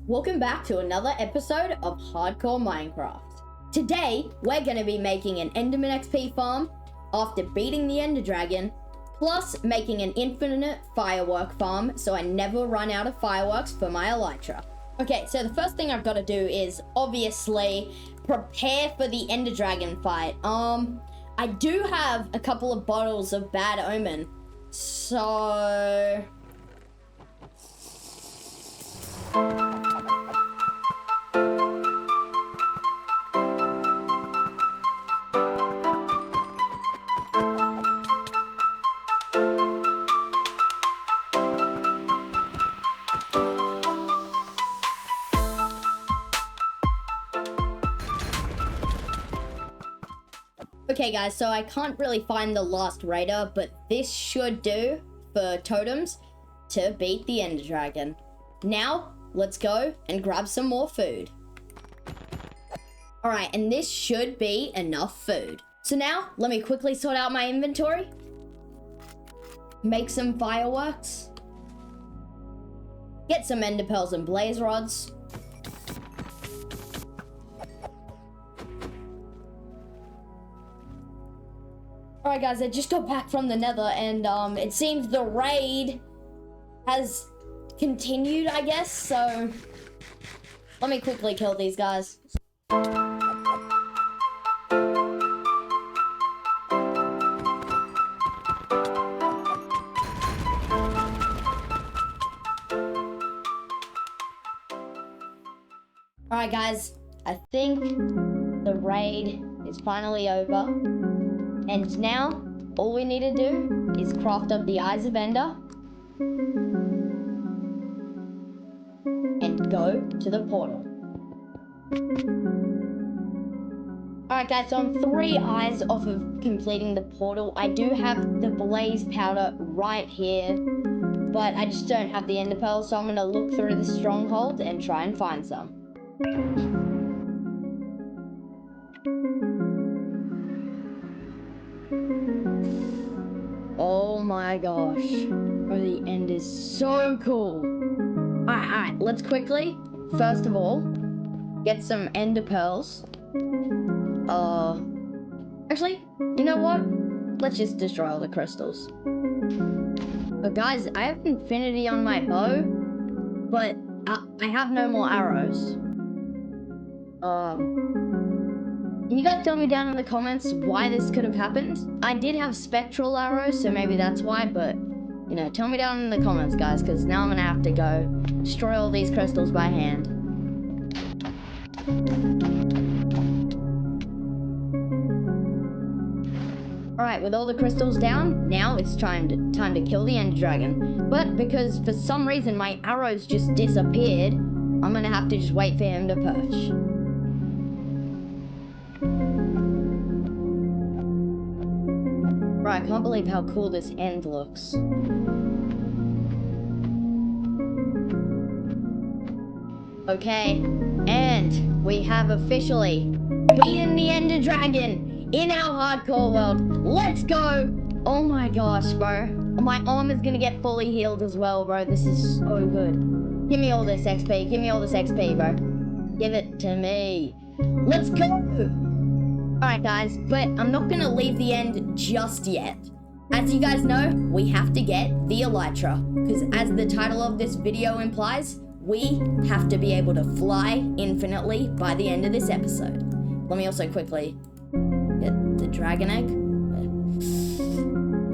welcome back to another episode of Hardcore Minecraft. Today, we're going to be making an Enderman XP farm after beating the Ender Dragon, plus making an infinite firework farm so I never run out of fireworks for my elytra. Okay, so the first thing I've got to do is obviously prepare for the Ender Dragon fight. I do have a couple of bottles of Bad Omen, so... Okay guys, so I can't really find the last raider, but this should do for totems to beat the Ender Dragon. Now, let's go and grab some more food. Alright, and this should be enough food. So now, let me quickly sort out my inventory. Make some fireworks. Get some ender pearls and blaze rods. Alright guys, I just got back from the nether and it seems the raid has continued, I guess, so let me quickly kill these guys. Alright guys, I think the raid is finally over. And now, all we need to do is craft up the Eyes of Ender and go to the portal. Alright guys, so I'm 3 eyes off of completing the portal. I do have the blaze powder right here, but I just don't have the ender pearls, so I'm going to look through the stronghold and try and find some. Oh my gosh. Oh, the end is so cool. Alright, let's quickly, first of all, get some ender pearls. Actually, you know what? Let's just destroy all the crystals. But guys, I have infinity on my bow, but I have no more arrows. Can you guys tell me down in the comments why this could have happened? I did have spectral arrows, so maybe that's why, but, you know, tell me down in the comments, guys, because now I'm going to have to go destroy all these crystals by hand. Alright, with all the crystals down, now it's time to kill the Ender Dragon. But because for some reason my arrows just disappeared, I'm going to have to just wait for him to perch. Right, I can't believe how cool this end looks. Okay, and we have officially beaten the Ender Dragon in our hardcore world. Let's go! Oh my gosh, bro. My arm is gonna get fully healed as well, bro. This is so good. Give me all this XP. Give me all this XP, bro. Give it to me. Let's go! Alright guys, but I'm not going to leave the end just yet. As you guys know, we have to get the elytra, because as the title of this video implies, we have to be able to fly infinitely by the end of this episode. Let me also quickly get the dragon egg.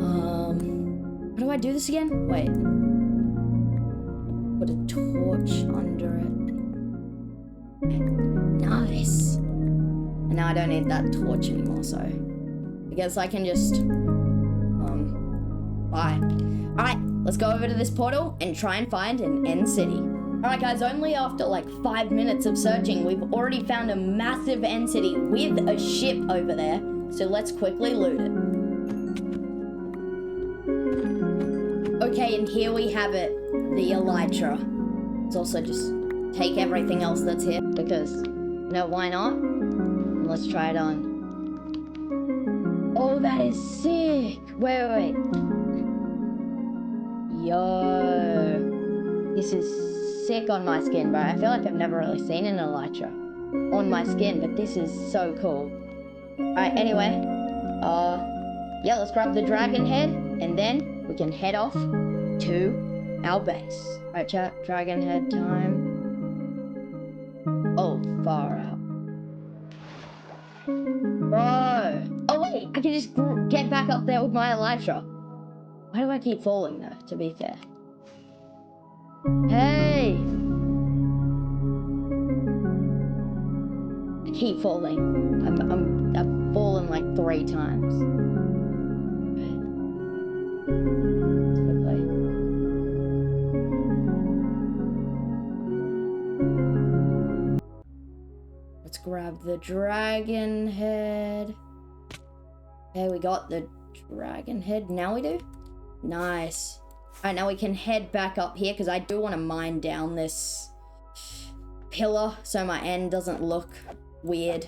How do I do this again? Wait. Put a torch under it. Nice. And now I don't need that torch anymore, so I guess I can just, bye. Alright, let's go over to this portal and try and find an end city. Alright guys, only after like 5 minutes of searching, we've already found a massive end city with a ship over there, so let's quickly loot it. Okay, and here we have it, the elytra. Let's also just take everything else that's here, because, you know, why not? Let's try it on. Oh, that is sick! Wait. Yo. This is sick on my skin, bro. I feel like I've never really seen an elytra on my skin, but this is so cool. Alright, anyway. Yeah, let's grab the dragon head, and then we can head off to our base. Alright, chat, dragon head time. Oh, far out. Bro! Oh wait, I can just get back up there with my elytra. Why do I keep falling though, to be fair? Hey! I keep falling. I've fallen like 3 times. Quickly. Let's grab the dragon head. Okay, we got the dragon head. Now we do? Nice. Alright, now we can head back up here because I do want to mine down this pillar so my end doesn't look weird.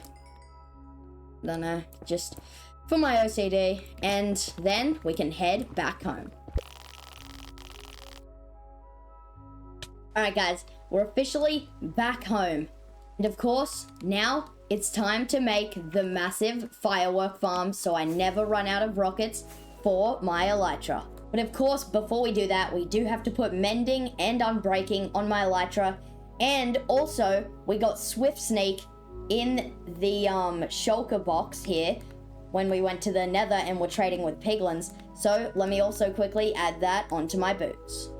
I don't know, just for my OCD. And then we can head back home. Alright guys, we're officially back home. And of course, now it's time to make the massive firework farm so I never run out of rockets for my elytra. But of course, before we do that, we do have to put mending and unbreaking on my elytra. And also, we got Swift Sneak in the shulker box here when we went to the nether and were trading with piglins. So let me also quickly add that onto my boots.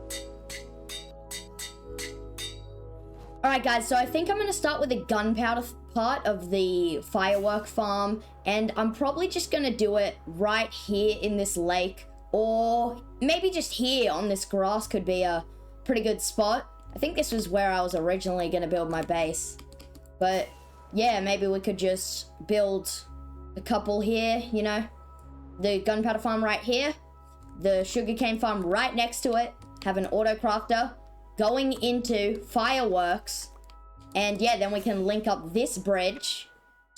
Alright guys, so I think I'm going to start with the gunpowder part of the firework farm. And I'm probably just going to do it right here in this lake. Or maybe just here on this grass could be a pretty good spot. I think this was where I was originally going to build my base. But yeah, maybe we could just build a couple here, you know. The gunpowder farm right here. The sugarcane farm right next to it. Have an auto crafter going into fireworks. And yeah, then we can link up this bridge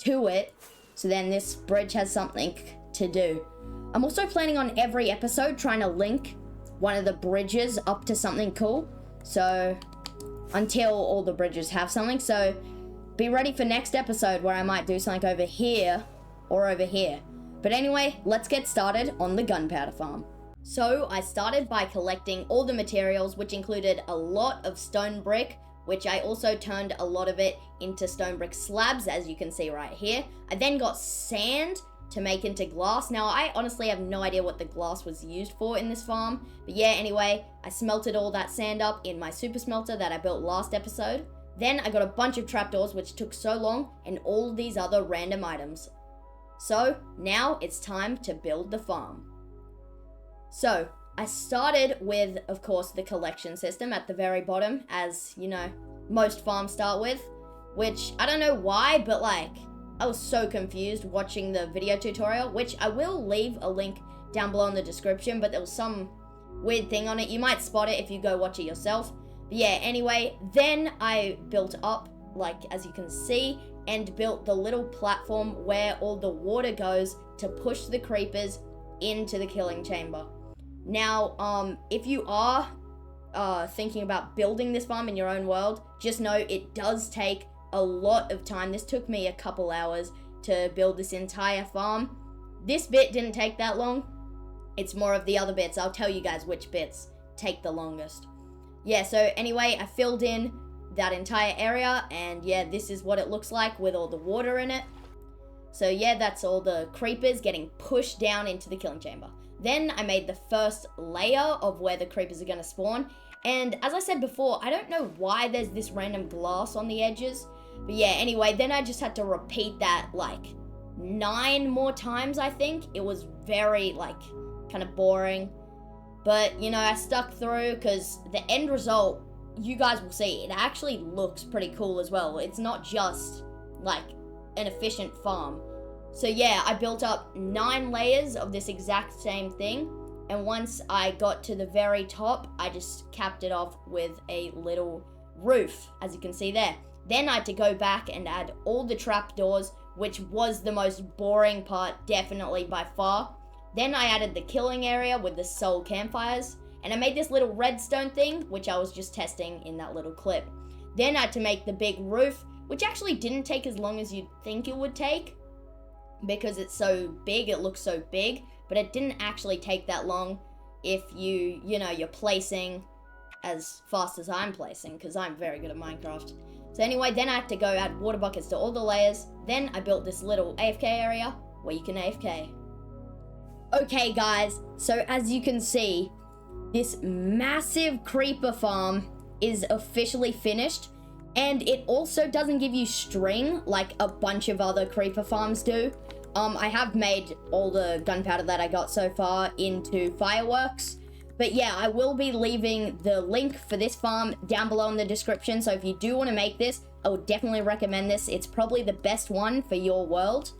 to it. So then this bridge has something to do. I'm also planning on every episode trying to link one of the bridges up to something cool. So until all the bridges have something. So be ready for next episode where I might do something over here or over here. But anyway, let's get started on the gunpowder farm. So I started by collecting all the materials, which included a lot of stone brick, which I also turned a lot of it into stone brick slabs, as you can see right here. I then got sand to make into glass. Now, I honestly have no idea what the glass was used for in this farm. But yeah, anyway, I smelted all that sand up in my super smelter that I built last episode. Then I got a bunch of trapdoors, which took so long, and all these other random items. So now it's time to build the farm. So I started with, of course, the collection system at the very bottom, as, you know, most farms start with. Which, I don't know why, but like, I was so confused watching the video tutorial, which I will leave a link down below in the description, but there was some weird thing on it. You might spot it if you go watch it yourself. But yeah, anyway, then I built up, like, as you can see, and built the little platform where all the water goes to push the creepers into the killing chamber. Now, if you are thinking about building this farm in your own world, just know it does take a lot of time. This took me a couple hours to build this entire farm. This bit didn't take that long. It's more of the other bits. I'll tell you guys which bits take the longest. Yeah, so anyway, I filled in that entire area, and yeah, this is what it looks like with all the water in it. So yeah, that's all the creepers getting pushed down into the killing chamber. Then I made the first layer of where the creepers are going to spawn. And as I said before, I don't know why there's this random glass on the edges. But yeah, anyway, then I just had to repeat that like 9 more times, I think. It was very, like, kind of boring. But, you know, I stuck through because the end result, you guys will see, it actually looks pretty cool as well. It's not just, like, an efficient farm. So yeah, I built up 9 layers of this exact same thing. And once I got to the very top, I just capped it off with a little roof, as you can see there. Then I had to go back and add all the trapdoors, which was the most boring part, definitely by far. Then I added the killing area with the soul campfires. And I made this little redstone thing, which I was just testing in that little clip. Then I had to make the big roof, which actually didn't take as long as you'd think it would take, because it's so big, it looks so big, but it didn't actually take that long if you're placing as fast as I'm placing, because I'm very good at Minecraft. So anyway, then I had to go add water buckets to all the layers. Then I built this little AFK area where you can AFK. Okay guys, so as you can see, this massive creeper farm is officially finished, and it also doesn't give you string like a bunch of other creeper farms do. I have made all the gunpowder that I got so far into fireworks, but yeah, I will be leaving the link for this farm down below in the description, so if you do want to make this, I would definitely recommend this. It's probably the best one for your world.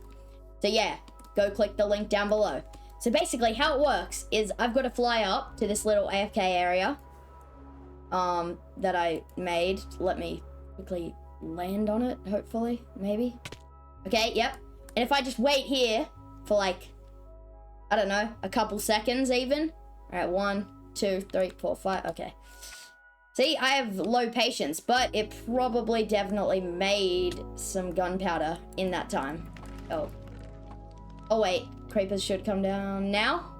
So yeah, go click the link down below. So basically how it works is I've got to fly up to this little AFK area that I made. Let me quickly land on it, hopefully, maybe. Okay, yep. And if I just wait here for like, I don't know, a couple seconds even. All right, 1, 2, 3, 4, 5, okay. See, I have low patience, but it probably definitely made some gunpowder in that time. Oh wait, creepers should come down now.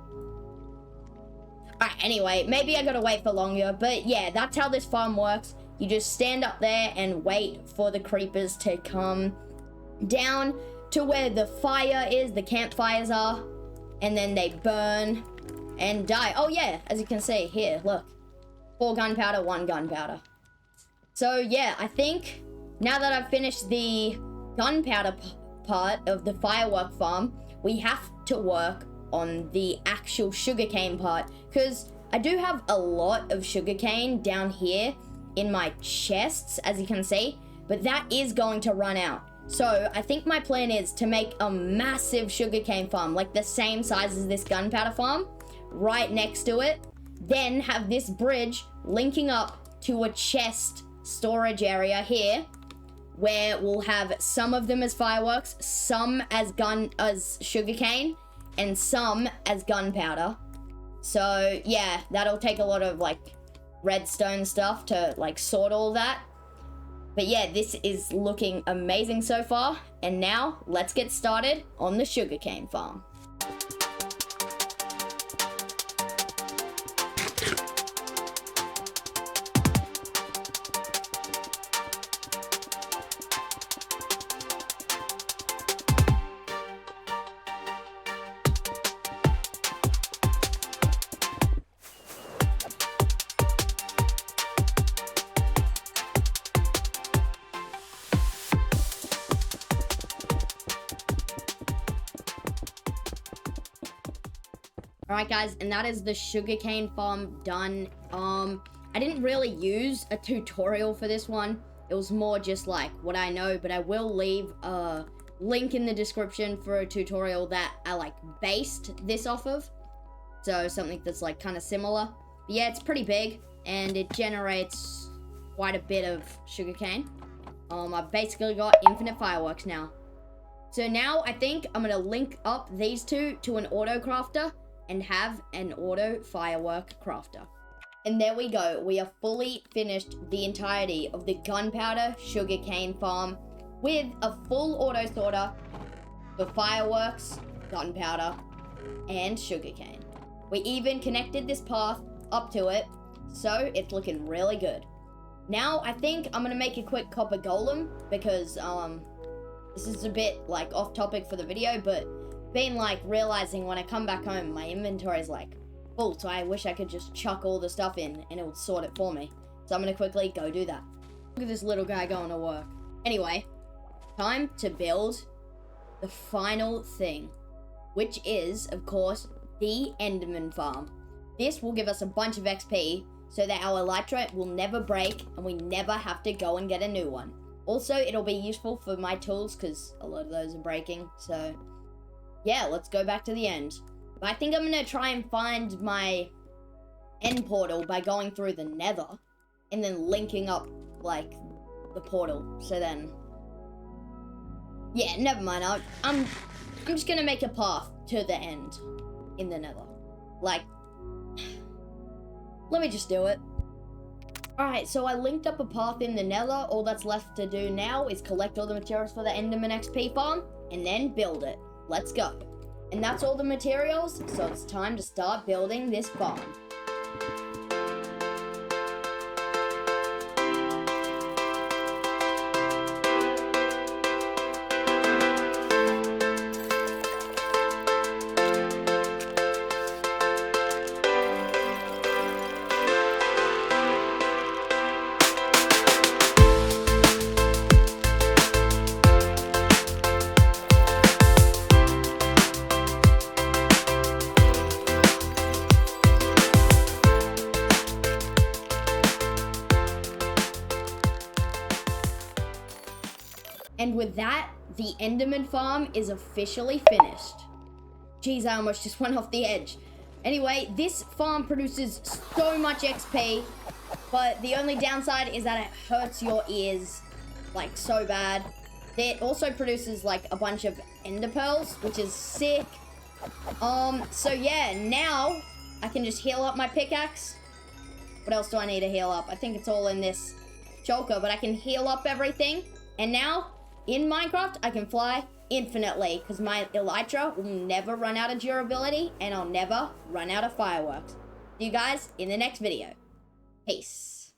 Alright, anyway, maybe I gotta wait for longer, but yeah, that's how this farm works. You just stand up there and wait for the creepers to come down to where the fire is, the campfires are, and then they burn and die. Oh yeah, as you can see here, look. 4 gunpowder, 1 gunpowder. So yeah, I think now that I've finished the gunpowder part of the firework farm, we have to work on the actual sugarcane part, because I do have a lot of sugarcane down here in my chests, as you can see, but that is going to run out. So I think my plan is to make a massive sugarcane farm, like the same size as this gunpowder farm, right next to it, then have this bridge linking up to a chest storage area here, where we'll have some of them as fireworks, some as sugarcane, and some as gunpowder. So yeah, that'll take a lot of like redstone stuff to like sort all that. But yeah, this is looking amazing so far. And now let's get started on the sugarcane farm. Alright guys, and that is the sugarcane farm done. I didn't really use a tutorial for this one. It was more just like what I know, but I will leave a link in the description for a tutorial that I like based this off of. So something that's like kind of similar. But yeah, it's pretty big and it generates quite a bit of sugarcane. I've basically got infinite fireworks now. So now I think I'm gonna link up these two to an auto crafter and have an auto firework crafter. And there we go, we have fully finished the entirety of the gunpowder sugarcane farm with a full auto sorter for fireworks, gunpowder, and sugarcane. We even connected this path up to it, so it's looking really good. Now I think I'm gonna make a quick copper golem, because this is a bit like off topic for the video, but been like realizing when I come back home, my inventory is like full, so I wish I could just chuck all the stuff in and it would sort it for me. So I'm gonna quickly go do that. Look at this little guy going to work. Anyway, time to build the final thing, which is, of course, the Enderman farm. This will give us a bunch of XP so that our elytra will never break and we never have to go and get a new one. Also, it'll be useful for my tools because a lot of those are breaking, so yeah, let's go back to the end. But I think I'm gonna try and find my end portal by going through the nether and then linking up like the portal. So then, yeah, never mind. I'm just gonna make a path to the end in the nether. Like, Let me just do it. Alright, so I linked up a path in the nether. All that's left to do now is collect all the materials for the Enderman XP farm, and then build it. Let's go. And that's all the materials, so it's time to start building this farm. And with that, the Enderman farm is officially finished. Jeez, I almost just went off the edge. Anyway, this farm produces so much XP, but the only downside is that it hurts your ears, like, so bad. It also produces, like, a bunch of ender pearls, which is sick. So yeah, now I can just heal up my pickaxe. What else do I need to heal up? I think it's all in this choker, but I can heal up everything. And now, in Minecraft, I can fly infinitely because my elytra will never run out of durability and I'll never run out of fireworks. See you guys in the next video. Peace.